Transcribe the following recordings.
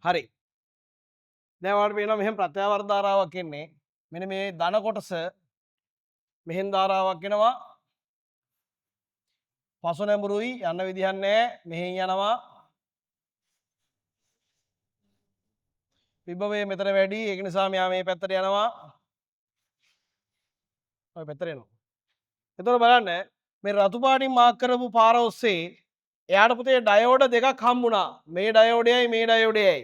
හරි. දැන් ඔයාලට පේනවා මෙහෙම ප්‍රත්‍යාවර්ත ධාරාවක් එන්නේ. මෙන්න මේ ධන කොටස මෙහෙන් ධාරාවක් එනවා. පසු නැඹුරුයි යන්න විදිහක් නැහැ. මෙහෙන් යනවා. විභවය මෙතන වැඩි. ඒක නිසා මෙයා මේ පැත්තට යනවා. ඔය පැත්තට එනවා. එතකොට බලන්න මේ රතු පාටින් මාක් කරපු පාර ඔස්සේ එයාට පුතේ ඩයෝඩ දෙකක් හම්බුණා. මේ ඩයෝඩයයි මේ ඩයෝඩයයි.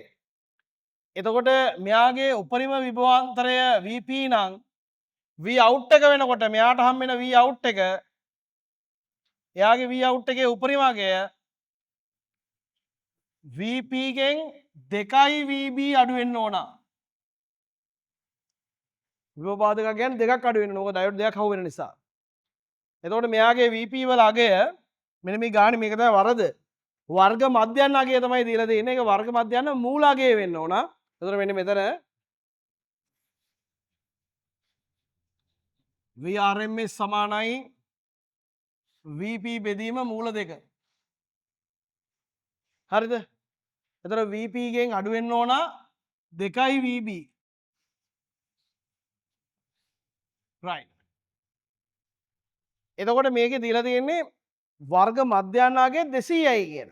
එතකොට මෙයාගේ උපරිම විභවාන්තරය VP නම් V out එක වෙනකොට මෙයාට හම්බ වෙන V out එක එයාගේ V out එකේ උපරිම අගය VP ගෙන් 2යි VB අඩු වෙන්න ඕන. විභව පාදක කියන්නේ දෙකක් අඩු වෙන්න ඕන. මොකද ඩයෝඩ් දෙකක් හවු වෙන නිසා. එතකොට මෙයාගේ VP වල අගය මෙන්න මේ ගානේ මේක තමයි වරද. වර්ග මධ්‍යන්න අගය තමයි දීලා තියෙන්නේ. ඒක වර්ග මධ්‍යන්න මූල අගය වෙන්න ඕන. එතකොට මෙන්න මෙතන VRMS සමානයි VP බෙදීම මූල දෙක. හරිද? එතකොට VP ගෙන් අඩු වෙන්න ඕන 2යි VB. right. එතකොට මේකේ දීලා තියෙන්නේ වර්ග මධ්‍යන්නාගේ 200යි කියන.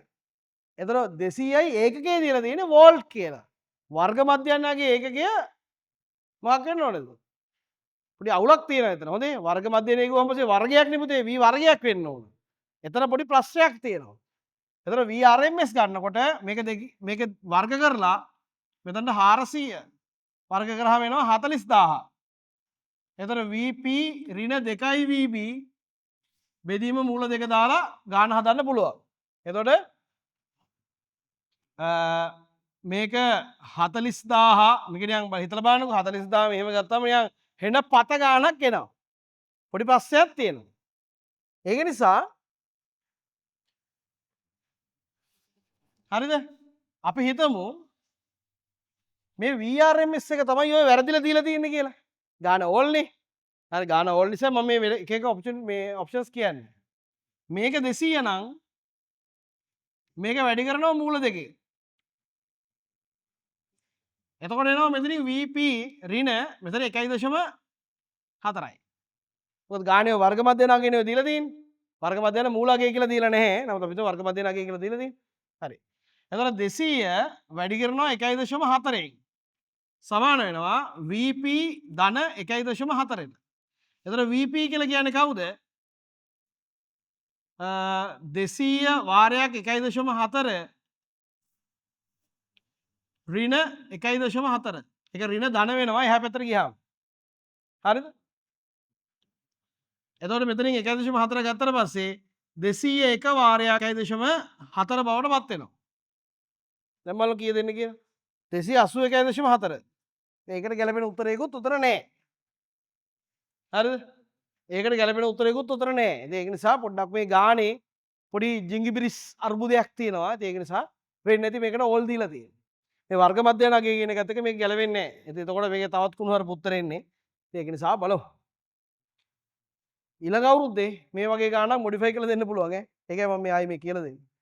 එතකොට 200යි ඒකකයේ දීලා තියෙන්නේ වෝල්ට් කියලා. වර්ග මධ්‍යන්නාගේ ඒකකය මොකක් වෙන්න ඕනද? පොඩි අවුලක් තියෙනවා එතන. හොඳේ. වර්ග මධ්‍යනය කිව්වම පස්සේ වර්ගයක් නේ පුතේ v වර්ගයක් වෙන්න ඕන. එතන පොඩි ප්‍රශ්නයක් තියෙනවා. එතකොට VRMS ගන්නකොට මේක වර්ග කරලා මෙතනට 400 වර්ග කරාම එනවා 40000. එතකොට VP ඍණ 2යි VB බෙදීම මූල දෙක දාලා ගාන හදන්න පුළුවන්. එතකොට මේක 40000 මේක නිකන් හිතලා බලන්නකෝ 40000 මෙහෙම ගත්තාම නිකන් හෙන පත ගානක් එනවා. පොඩි ප්‍රශ්නයක් තියෙනවා. ඒක නිසා හරිද? අපි හිතමු මේ VRMS එක තමයි ඔය වැරදිලා දීලා තියෙන්නේ කියලා. ගාන ඕල්නේ. හරි ගාන ඕල් නිසා මම මේ එක එක ඔප්ෂන්ස් කියන්නේ. මේක 200 නම් මේක වැඩි කරනවා මූල දෙකේ. එතකොට එනවා මෙතනින් VP ඍණ මෙතන 1.4යි. මොකද ගානේ වර්ග මධ්‍යන අගය නේ දීලා තියෙන්නේ. වර්ග මධ්‍යන මූල අගය කියලා දීලා නැහැ. නමුත් අපිට වර්ග මධ්‍යන අගය කියලා දීලා තියෙන්නේ. හරි. එතකොට 200 වැඩි කරනවා 1.4ෙන්. සමාන වෙනවා VP ධන 1.4ට. එතකොට VP කියලා කියන්නේ කවුද? 200 වාරයක් 1.4 ඍණ 1.4. ඒක ඍණ ධන වෙනවා එහා පැත්තට ගියාම. හරිද? එතකොට මෙතනින් 1.4 ගත්තට පස්සේ 201 වාරයක් 1.4 බවට පත් වෙනවා. දැන් බලමු කීය දෙන්නේ කියලා. 281.4. ඒකට ගැලපෙන උත්තරයකුත් උතර නැහැ. හරිද? ඒකට ගැලපෙන උත්තරයකුත් උතර නැහැ. ඉතින් ඒක නිසා පොඩ්ඩක් මේ ගානේ පොඩි ජිංගිබිරිස් අර්බුදයක් තියෙනවා. ඉතින් ඒක නිසා වෙන්නේ නැති මේකට ඕල් දීලා තියෙනවා. මේ වර්ග මධ්‍යන අගය කියන එකත් එක්ක මේක ගැලපෙන්නේ නැහැ. ඉතින් එතකොට මේකේ තවත් කුණුහරුප උත්තර එන්නේ. ඉතින් ඒක නිසා බලමු. ඊළඟ අවුරුද්දේ මේ වගේ ගානක් මොඩිෆයි කරලා දෙන්න පුළුවන් ඈ. ඒකයි මම මේ ආයේ මේ කියලා දෙන්නේ.